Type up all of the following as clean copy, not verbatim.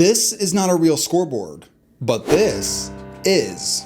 This is not a real scoreboard, but this is.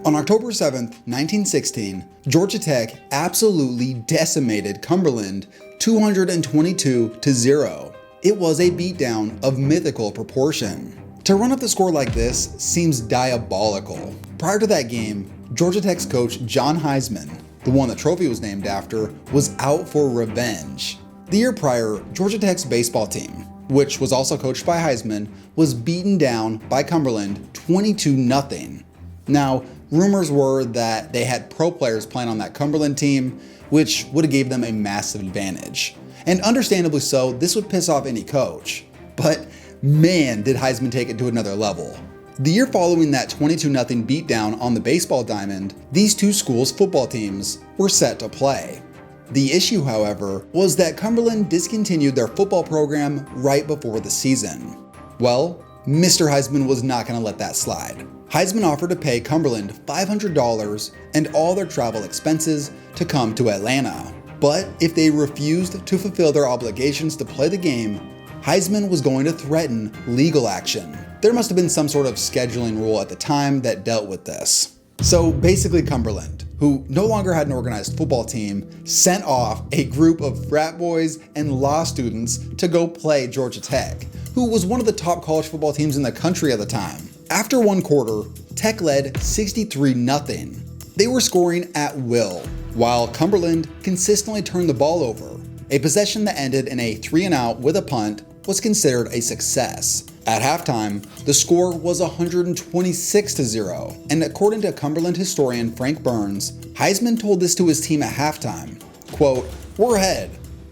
On October 7th, 1916, Georgia Tech absolutely decimated Cumberland 222-0. It was a beatdown of mythical proportion. To run up the score like this seems diabolical. Prior to that game, Georgia Tech's coach John Heisman, the one the trophy was named after, was out for revenge. The year prior, Georgia Tech's baseball team, which was also coached by Heisman, was beaten down by Cumberland 22-0. Now, rumors were that they had pro players playing on that Cumberland team, which would have gave them a massive advantage. And understandably so, this would piss off any coach. But man, did Heisman take it to another level. The year following that 22-0 beatdown on the baseball diamond, these two schools' football teams were set to play. The issue, however, was that Cumberland discontinued their football program right before the season. Well, Mr. Heisman was not going to let that slide. Heisman offered to pay Cumberland $500 and all their travel expenses to come to Atlanta. But if they refused to fulfill their obligations to play the game, Heisman was going to threaten legal action. There must have been some sort of scheduling rule at the time that dealt with this. So basically Cumberland, who no longer had an organized football team, sent off a group of frat boys and law students to go play Georgia Tech, who was one of the top college football teams in the country at the time. After one quarter, Tech led 63-0. They were scoring at will, while Cumberland consistently turned the ball over. A possession that ended in a 3-and-out with a punt was considered a success. At halftime, the score was 126-0, and according to Cumberland historian Frank Burns, Heisman told this to his team at halftime, quote, "We're ahead,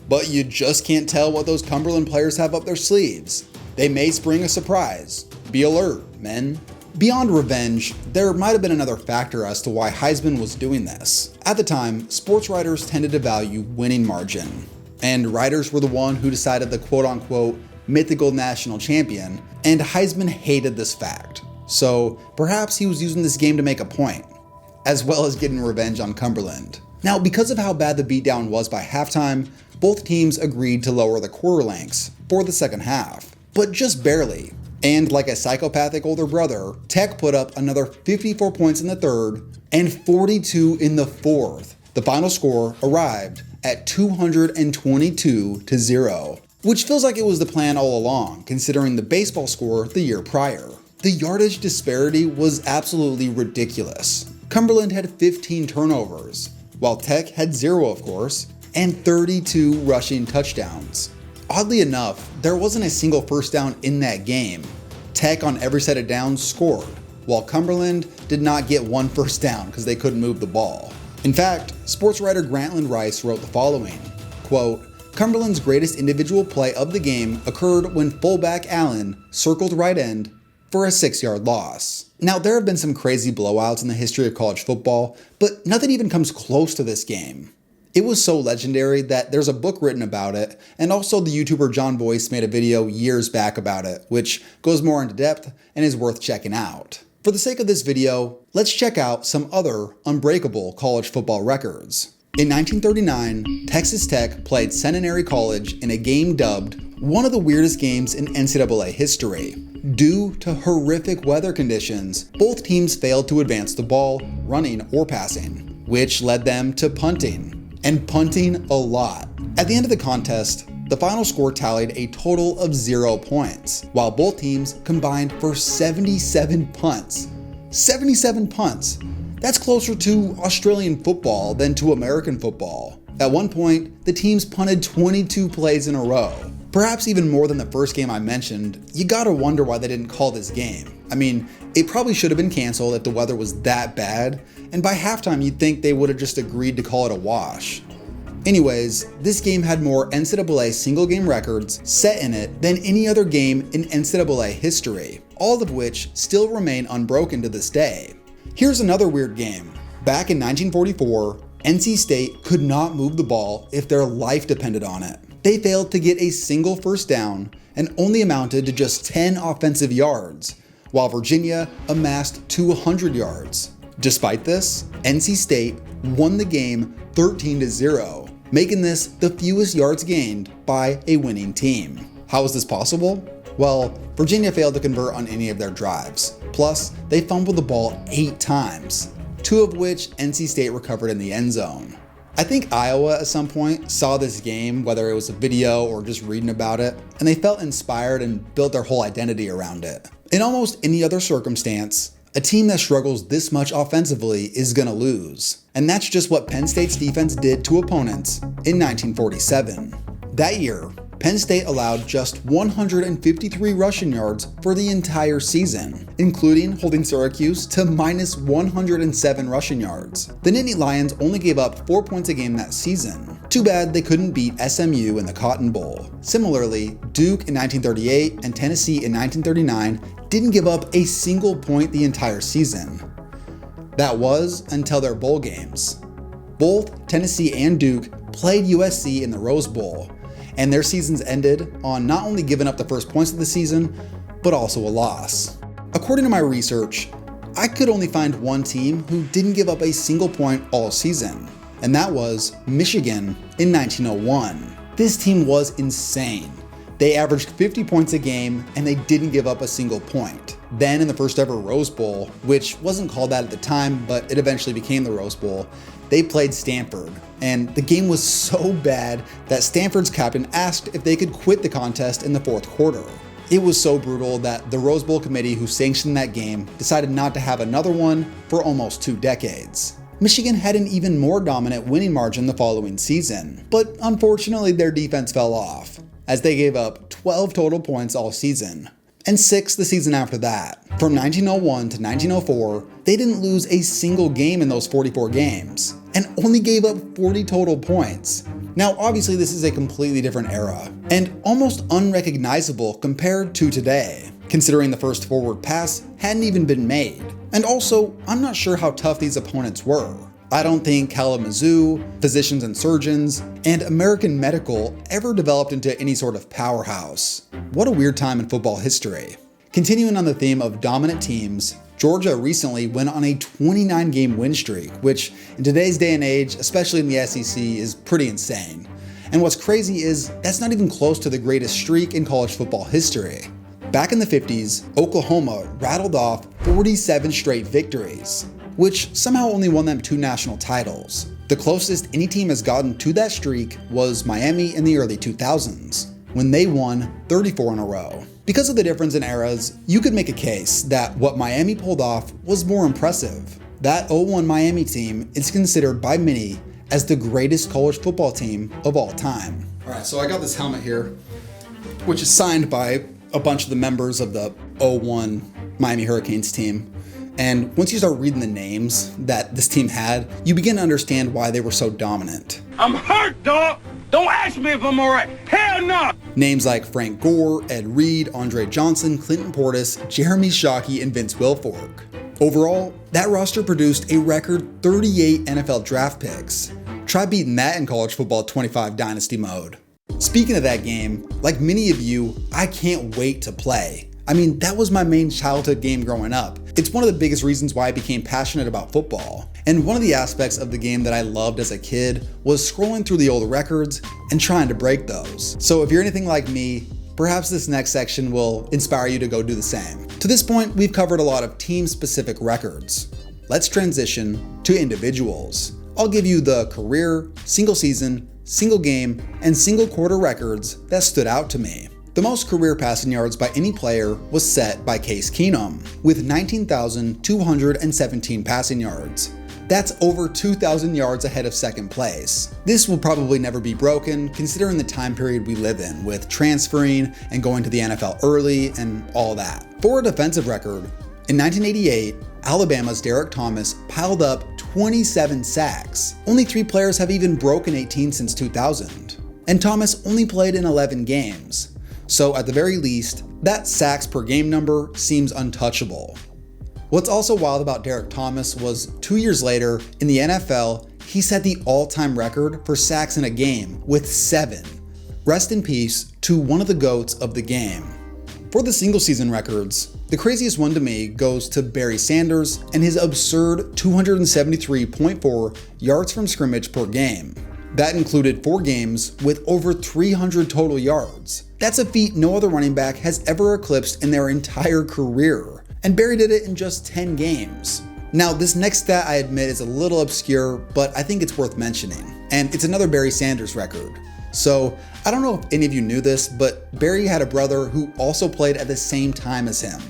but you just can't tell what those Cumberland players have up their sleeves. They may spring a surprise. Be alert, men." Beyond revenge, there might have been another factor as to why Heisman was doing this. At the time, sports writers tended to value winning margin, and writers were the one who decided the quote-unquote mythical national champion, and Heisman hated this fact. So perhaps he was using this game to make a point, as well as getting revenge on Cumberland. Now, because of how bad the beatdown was by halftime, both teams agreed to lower the quarter lengths for the second half, but just barely. And like a psychopathic older brother, Tech put up another 54 points in the third and 42 in the fourth. The final score arrived at 222-0, which feels like it was the plan all along, considering the baseball score the year prior. The yardage disparity was absolutely ridiculous. Cumberland had 15 turnovers, while Tech had 0, of course, and 32 rushing touchdowns. Oddly enough, there wasn't a single first down in that game. Tech on every set of downs scored, while Cumberland did not get one first down because they couldn't move the ball. In fact, sports writer Grantland Rice wrote the following, quote, "Cumberland's greatest individual play of the game occurred when fullback Allen circled right end for a 6-yard loss." Now, there have been some crazy blowouts in the history of college football, but nothing even comes close to this game. It was so legendary that there's a book written about it, and also the YouTuber John Boyce made a video years back about it, which goes more into depth and is worth checking out. For the sake of this video, let's check out some other unbreakable college football records. In 1939, Texas Tech played Centenary College in a game dubbed one of the weirdest games in NCAA history. Due to horrific weather conditions, both teams failed to advance the ball, running or passing, which led them to punting. And punting a lot. At the end of the contest, the final score tallied a total of 0 points, while both teams combined for 77 punts. 77 punts! That's closer to Australian football than to American football. At one point, the teams punted 22 plays in a row. Perhaps even more than the first game I mentioned. You gotta wonder why they didn't call this game. I mean, it probably should have been canceled if the weather was that bad, and by halftime you'd think they would have just agreed to call it a wash. Anyways, this game had more NCAA single game records set in it than any other game in NCAA history, all of which still remain unbroken to this day. Here's another weird game. Back in 1944, NC State could not move the ball if their life depended on it. They failed to get a single first down and only amounted to just 10 offensive yards, while Virginia amassed 200 yards. Despite this, NC State won the game 13-0, making this the fewest yards gained by a winning team. How is this possible? Well, Virginia failed to convert on any of their drives. Plus, they fumbled the ball 8 times, 2 of which NC State recovered in the end zone. I think Iowa at some point saw this game, whether it was a video or just reading about it, and they felt inspired and built their whole identity around it. In almost any other circumstance, a team that struggles this much offensively is gonna lose. And that's just what Penn State's defense did to opponents in 1947. That year, Penn State allowed just 153 rushing yards for the entire season, including holding Syracuse to minus 107 rushing yards. The Nittany Lions only gave up 4 points a game that season. Too bad they couldn't beat SMU in the Cotton Bowl. Similarly, Duke in 1938 and Tennessee in 1939 didn't give up a single point the entire season. That was until their bowl games. Both Tennessee and Duke played USC in the Rose Bowl, and their seasons ended on not only giving up the first points of the season, but also a loss. According to my research, I could only find one team who didn't give up a single point all season, and that was Michigan in 1901. This team was insane. They averaged 50 points a game, and they didn't give up a single point. Then in the first ever Rose Bowl, which wasn't called that at the time, but it eventually became the Rose Bowl, they played Stanford, and the game was so bad that Stanford's captain asked if they could quit the contest in the fourth quarter. It was so brutal that the Rose Bowl committee who sanctioned that game decided not to have another one for almost 2 decades. Michigan had an even more dominant winning margin the following season, but unfortunately their defense fell off, as they gave up 12 total points all season, and 6 the season after that. From 1901 to 1904, they didn't lose a single game in those 44 games, and only gave up 40 total points. Now obviously this is a completely different era, and almost unrecognizable compared to today, considering the first forward pass hadn't even been made. And also, I'm not sure how tough these opponents were. I don't think Kalamazoo, Physicians and Surgeons, and American Medical ever developed into any sort of powerhouse. What a weird time in football history. Continuing on the theme of dominant teams, Georgia recently went on a 29-game win streak, which in today's day and age, especially in the SEC, is pretty insane. And what's crazy is that's not even close to the greatest streak in college football history. Back in the 50s, Oklahoma rattled off 47 straight victories, which somehow only won them 2 national titles. The closest any team has gotten to that streak was Miami in the early 2000s, when they won 34 in a row. Because of the difference in eras, you could make a case that what Miami pulled off was more impressive. That 01 Miami team is considered by many as the greatest college football team of all time. Alright, so I got this helmet here, which is signed by a bunch of the members of the 01 Miami Hurricanes team. And once you start reading the names that this team had, you begin to understand why they were so dominant. I'm hurt, dog! Don't ask me if I'm alright! Hell no! Names like Frank Gore, Ed Reed, Andre Johnson, Clinton Portis, Jeremy Shockey, and Vince Wilfork. Overall, that roster produced a record 38 NFL draft picks. Try beating that in college football 25 dynasty mode. Speaking of that game, like many of you, I can't wait to play. I mean, that was my main childhood game growing up. It's one of the biggest reasons why I became passionate about football. And one of the aspects of the game that I loved as a kid was scrolling through the old records and trying to break those. So if you're anything like me, perhaps this next section will inspire you to go do the same. To this point, we've covered a lot of team-specific records. Let's transition to individuals. I'll give you the career, single season, single game, and single quarter records that stood out to me. The most career passing yards by any player was set by Case Keenum, with 19,217 passing yards. That's over 2,000 yards ahead of second place. This will probably never be broken, considering the time period we live in, with transferring and going to the NFL early and all that. For a defensive record, in 1988, Alabama's Derek Thomas piled up 27 sacks. Only 3 players have even broken 18 since 2000. And Thomas only played in 11 games. So at the very least, that sacks per game number seems untouchable. What's also wild about Derek Thomas was 2 years later, in the NFL, he set the all-time record for sacks in a game with 7. Rest in peace to one of the GOATs of the game. For the single season records, the craziest one to me goes to Barry Sanders and his absurd 273.4 yards from scrimmage per game. That included 4 games with over 300 total yards. That's a feat no other running back has ever eclipsed in their entire career, and Barry did it in just 10 games. Now, this next stat I admit is a little obscure, but I think it's worth mentioning, and it's another Barry Sanders record. So, I don't know if any of you knew this, but Barry had a brother who also played at the same time as him.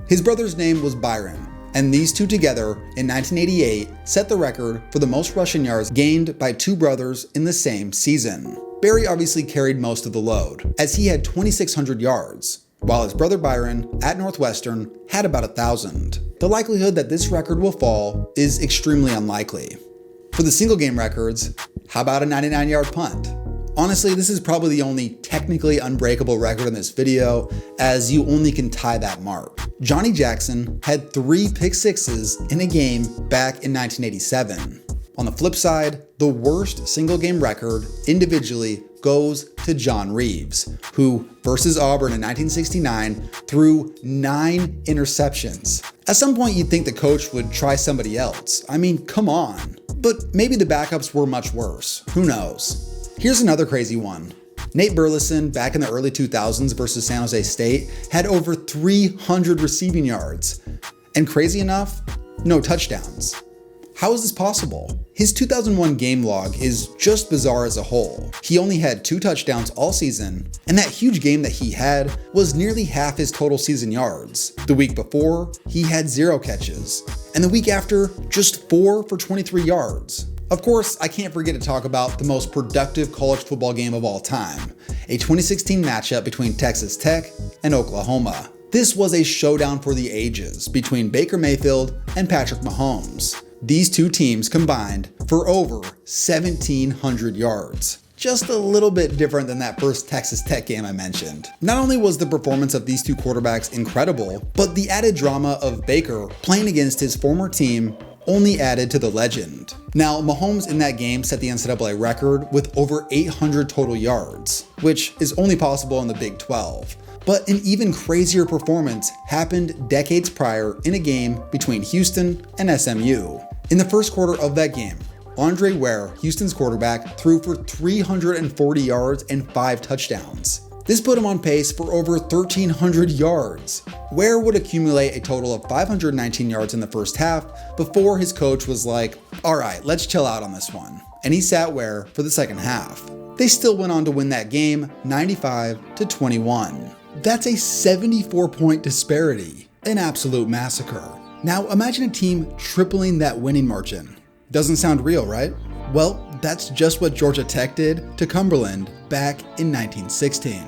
His brother's name was Byron, and these two together in 1988 set the record for the most rushing yards gained by two brothers in the same season. Barry obviously carried most of the load, as he had 2,600 yards, while his brother Byron at Northwestern had about 1,000. The likelihood that this record will fall is extremely unlikely. For the single game records, how about a 99-yard punt? Honestly, this is probably the only technically unbreakable record in this video, as you only can tie that mark. Johnny Jackson had 3 pick sixes in a game back in 1987. On the flip side, the worst single game record individually goes to John Reeves, who versus Auburn in 1969 threw 9 interceptions. At some point you'd think the coach would try somebody else. I mean, come on. But maybe the backups were much worse. Who knows? Here's another crazy one. Nate Burleson, back in the early 2000s versus San Jose State, had over 300 receiving yards. And crazy enough, no touchdowns. How is this possible? His 2001 game log is just bizarre as a whole. He only had 2 touchdowns all season, and that huge game that he had was nearly half his total season yards. The week before, he had 0 catches, and the week after, just 4 for 23 yards. Of course, I can't forget to talk about the most productive college football game of all time, a 2016 matchup between Texas Tech and Oklahoma. This was a showdown for the ages between Baker Mayfield and Patrick Mahomes. These two teams combined for over 1,700 yards. Just a little bit different than that first Texas Tech game I mentioned. Not only was the performance of these two quarterbacks incredible, but the added drama of Baker playing against his former team only added to the legend. Now, Mahomes in that game set the NCAA record with over 800 total yards, which is only possible in the Big 12. But an even crazier performance happened decades prior in a game between Houston and SMU. In the first quarter of that game, Andre Ware, Houston's quarterback, threw for 340 yards and 5 touchdowns. This put him on pace for over 1,300 yards. Ware would accumulate a total of 519 yards in the first half before his coach was like, "Alright, let's chill out on this one." And he sat Ware for the second half. They still went on to win that game 95-21. That's a 74-point disparity. An absolute massacre. Now imagine a team tripling that winning margin. Doesn't sound real, right? Well, that's just what Georgia Tech did to Cumberland back in 1916.